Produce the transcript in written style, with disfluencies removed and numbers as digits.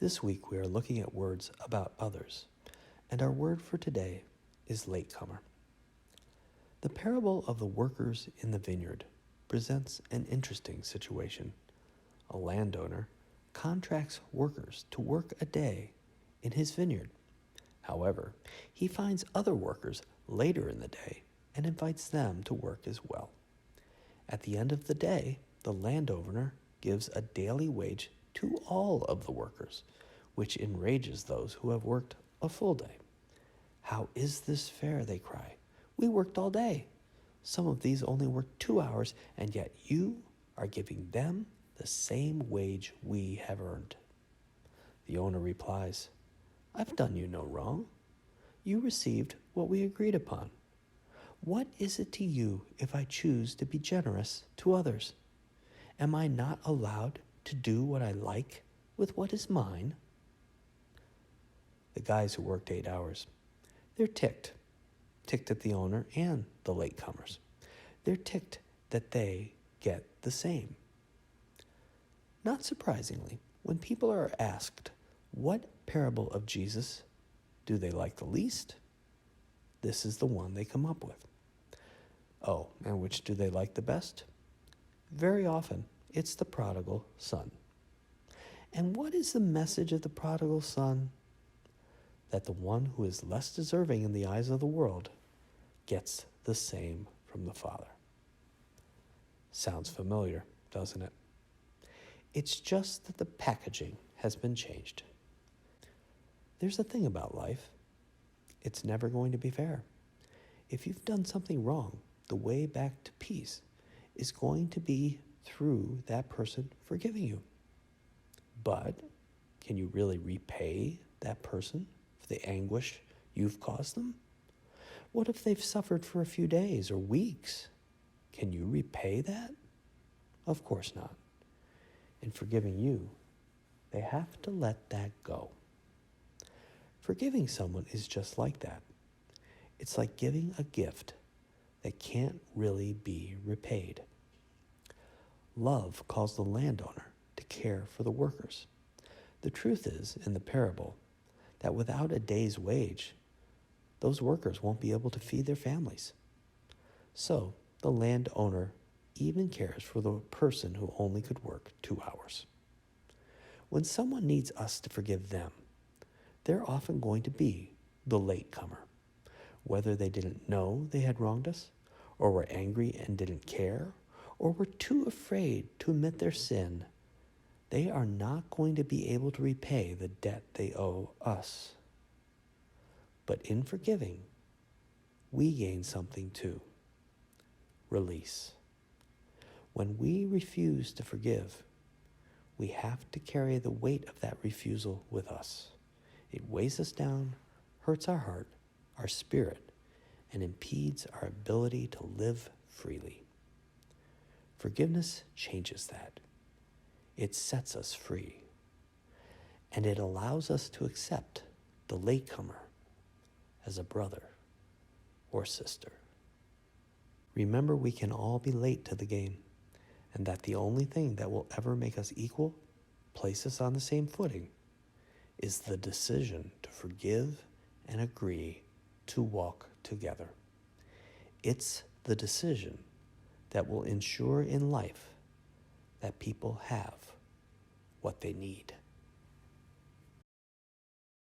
This week we are looking at words about others, and our word for today is latecomer. The parable of the workers in the vineyard presents an interesting situation. A landowner contracts workers to work a day in his vineyard. However, he finds other workers later in the day and invites them to work as well. At the end of the day, the landowner gives a daily wage to all of the workers, which enrages those who have worked a full day. "How is this fair?" they cry. "We worked all day. Some of these only worked 2 hours, and yet you are giving them the same wage we have earned." The owner replies, "I've done you no wrong. You received what we agreed upon. What is it to you if I choose to be generous to others? Am I not allowed to do what I like with what is mine?" The guys who worked 8 hours, they're ticked at the owner and the latecomers. They're ticked that they get the same. Not surprisingly, when people are asked what parable of Jesus do they like the least, this is the one they come up with. Oh, and which do they like the best? Very often, it's the prodigal son. And what is the message of the prodigal son? That the one who is less deserving in the eyes of the world gets the same from the Father. Sounds familiar, doesn't it? It's just that the packaging has been changed. There's a thing about life. It's never going to be fair. If you've done something wrong, the way back to peace is going to be through that person forgiving you. But can you really repay that person for the anguish you've caused them? What if they've suffered for a few days or weeks? Can you repay that? Of course not. In forgiving you, they have to let that go. Forgiving someone is just like that. It's like giving a gift that can't really be repaid. Love calls the landowner to care for the workers. The truth is, in the parable, that without a day's wage, those workers won't be able to feed their families. So the landowner even cares for the person who only could work 2 hours. When someone needs us to forgive them, they're often going to be the latecomer. Whether they didn't know they had wronged us, or were angry and didn't care, or were too afraid to admit their sin, they are not going to be able to repay the debt they owe us. But in forgiving, we gain something too: release. When we refuse to forgive, we have to carry the weight of that refusal with us. It weighs us down, hurts our heart, our spirit, and impedes our ability to live freely. Forgiveness changes that. It sets us free, and it allows us to accept the latecomer as a brother or sister. Remember, we can all be late to the game, and that the only thing that will ever make us equal, place us on the same footing, is the decision to forgive and agree to walk together. It's the decision that will ensure in life that people have what they need.